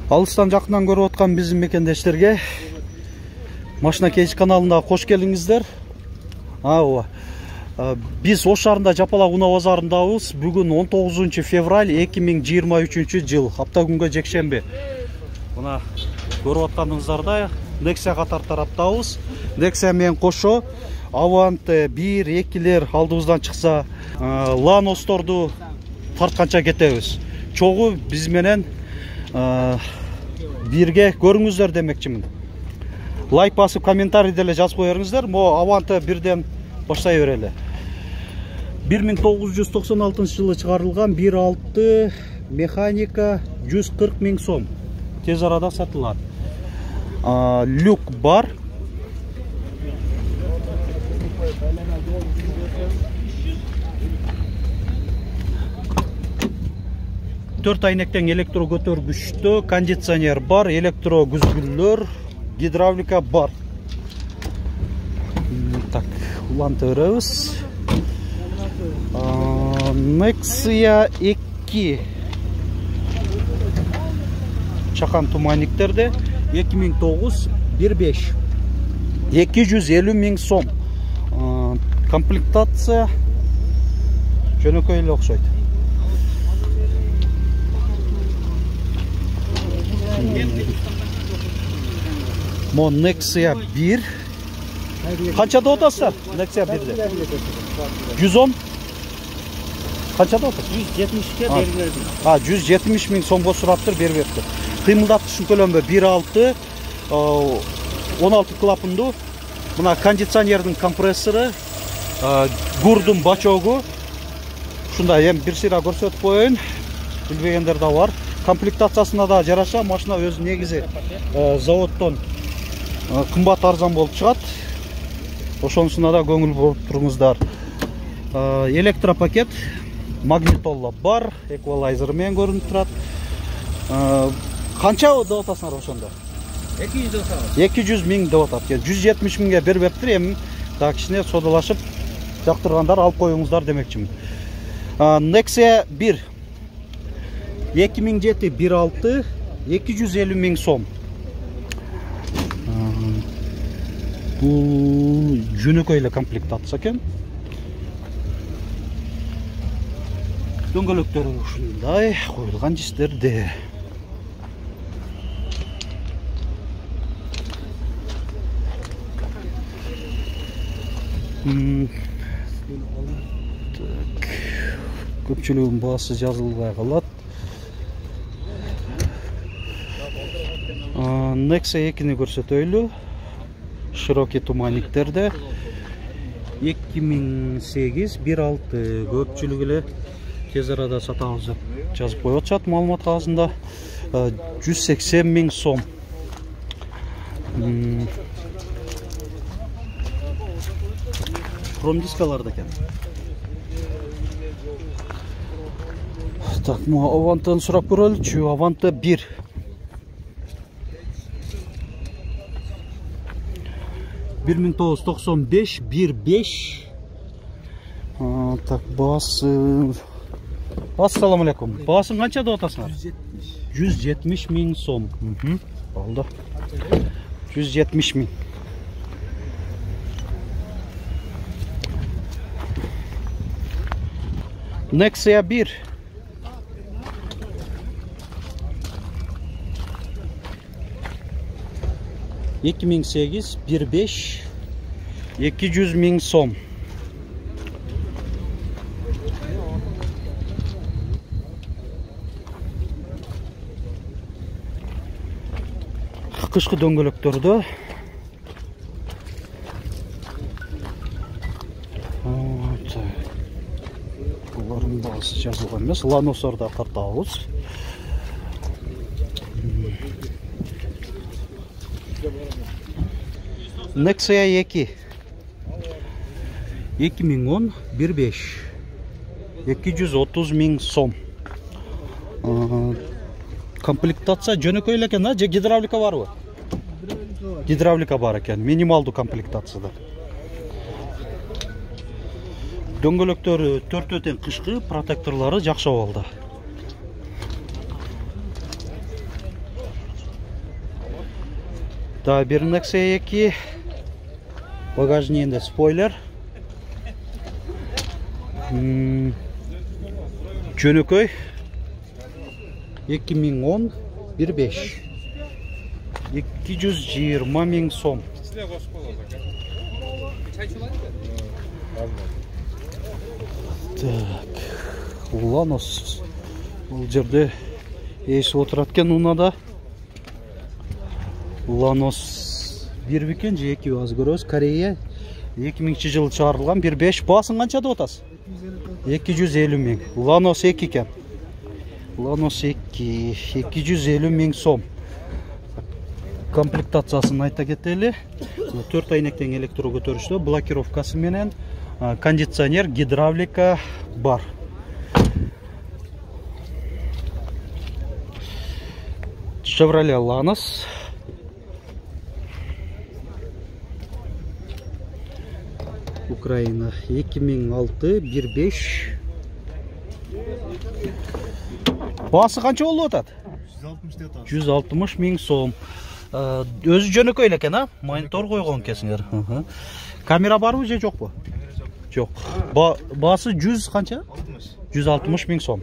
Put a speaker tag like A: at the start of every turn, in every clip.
A: Алыстан жақыннан көріп отқан біздің мекендештерге Машина Кейж каналына қош келдіңіздер. Біз Ош шаарында Жапалак унаа базарындабыз. Бүгін 19 февраль 2023 жыл. Апта күнгө жекшембе. Мына көріп отқаныңыздарда Nexia қатар тараптабыз. Nexia мен қошо Avant 1-2-лер алдыбыздан шықса, Lanos'торду тартканча кетебиз. Чогу биз менен бирге көрүңүздөр демекчимин. Лайк басып, комментарий деле жазып коюңуздар. Мо Avant бирден баштай берели. 1996 жылы чыгарылган 1.6 механика 140 000 сом. Тез арада сатылат. Люк бар. Төрт айнектен электро көтөргүчтө, кондиционер бар, электро күзгүлөр, гидравлика бар. Так, улантырабыз. Nexia 2 чакан туманниктерде 2009 1.5 250 000 сом. Комплектация жөнөкөй эле окшойт. Мо Nexia 1 канчада отасыздар? Nexia 1-де 110 канчада отасыз?
B: 170-ке берип бердим.
A: 170 000 сомго сураптыр, берип бериптир. Кыймылдаткычын көлөмү 1.6 16 клапандуу. Мына кондиционердин компрессору, гурдун бачогу. Ушундай эми бир сыйра көрсөтүп коеюн. Билбегендер да бар. Комплектациясына да жараша, машина өзү негизи заводдон кымбат арзан болуп чыгат. Ошонусуна да көңүл болуп туруңуздар. Электропакет, магнитола бар, эквалайзер менен көрүнүп турат. Канча деп атасыңар ошондо?
B: 200 деп атабыз.
A: 200 000 деп атат. 170 000ге берип бериптир. Эми так кичине содалашып, жактыргандар алып коюңуздар демекчимин. Nexia 1 2007 1.6 250 000 сом. Бул жөнөкөй эле комплектация экен. Дөңгөлөктөрү ушундай коюлган жистерде. Көпчүлүгүнүн баасы жазылбай калат. Nexia 2-ни көрсөтөйлү. Широкий туманниктерде 2008 1.6 көпчүлүк эле тез арада сатабыз деп жазып коюп атышат маалымат кагазында. 180 000 сом. Хром дискаларда экен. Так, мо Avant'tan сурап көрөлүчү. Avant 1 1995 1.5. Так, баасы. Ассаламу алейкум. Баасын канча деп атасыңар? 170 000 сом. Болду. 170 000. Nexia 1 2008 1.5 200 000 сом. Кышкы дөңгөлөктөрдө булардын баасы жазылган эмес. Lanos'орда тартабыз. Nexia 2 2010 1.5 230 000 сом. Комплектация жөнөкөй эле экен, же гидравлика барбы? Гидравлика бар экен, минималдуу комплектацияда. Дөңгөлөктөрү төртөтен кышкы, протекторлары жакшы болду. Да, bir Nexia 2. Bagajniyinde spoiler. Жөнөкөй 2010 1.5 220 миң сом. Так, Ulanos. Бұл жерде еші отырат екен ұнада. Ulanos 1 бекен же 2 аз көрөз. Корея 2000 жылы чыгарылган 1.5. Басын қанша деп отасыз? 250 миң. Ulanos 2 екен. Ulanos 2 250 миң сом. Комплектациясын айта кетели. 4 айнектен электро көтөрүштө, блокировкасы менен, кондиционер, гидравлика бар. Chevrolet Lanos. Украина 2006 1.5. Басы қанша болуп атат? 160 миң сом. Өзі жөнөкөй экен, а? Монитор койгон кесиңер. Камера барбы же жокпу? Жок. Басы 100 қанша? 160 миң сом.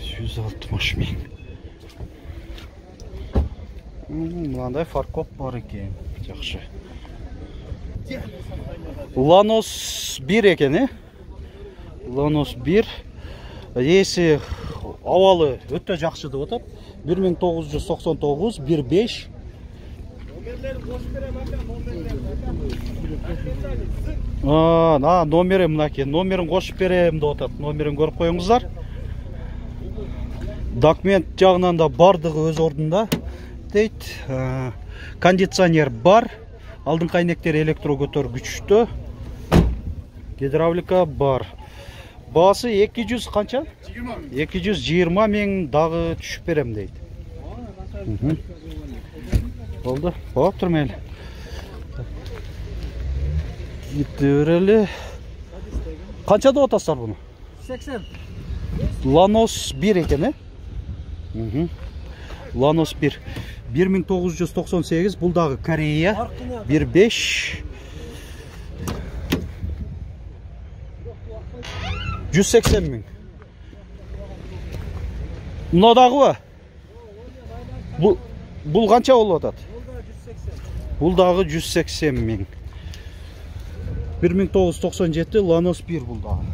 A: 160 миң. Мынандай фаркоп бар екен. Жакшы. Ulanos 1 екен, Ulanos 1. Есі авалы өтө жакшы деп атат. 1999 1.5. Номери мынаке. Номерин кошуп берем деп атат. Номерин көрүп коюңуздар. Документ жагынан да бардыгы өз ордунда дейт. Кондиционер бар. Алдыңкы айнектер электро көтөргүчтө. Гидравлика бар. Басы 200 қанша? 220 миң дагы түшүп берем дейт. Болду. Хоп, турмайли. Гитти берели. Канча деп атасыздар буну?
B: 80.
A: Ulanos 1 екен, Ulanos 1. 1998, бұл дағы Корея. 1.5. 180 миң. Мынадағы ба? Бұл қанша болуп атат? Бұл дағы 180 миң. 1997 Ulanos 1 бұл дағы.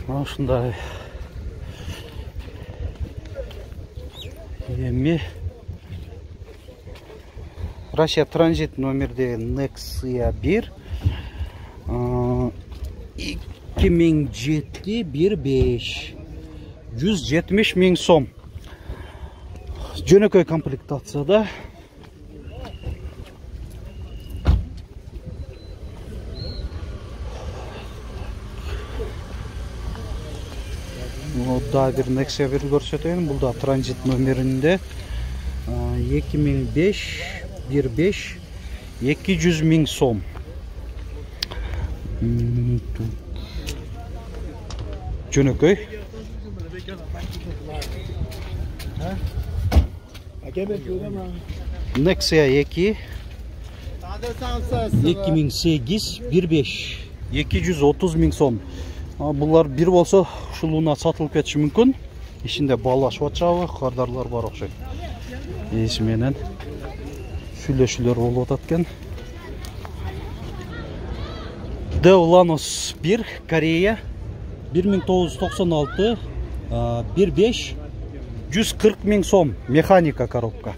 A: Ашындай. Эми Россия транзит номерде Nexia 1 2007 1.5 170 миң сом. Жөнөкөй комплектацияда. Да, bir Nexia 1 көрсөтөйүн. Бул да транзит номеринде 2005 1.5 200 миң сом. Жөнөкөй. Nexia 2 2008 1.5 230 миң сом. Бұлар бір болса шулуына сатылып кетиши мүмкін. Ишинде балашып атчабы, кардарлар бар окшойт. Эси менен сүйлөшүүлөр болуп атат экен. Ulanos 1 Корея 1996 1.5 140 миң сом. Механика коробка.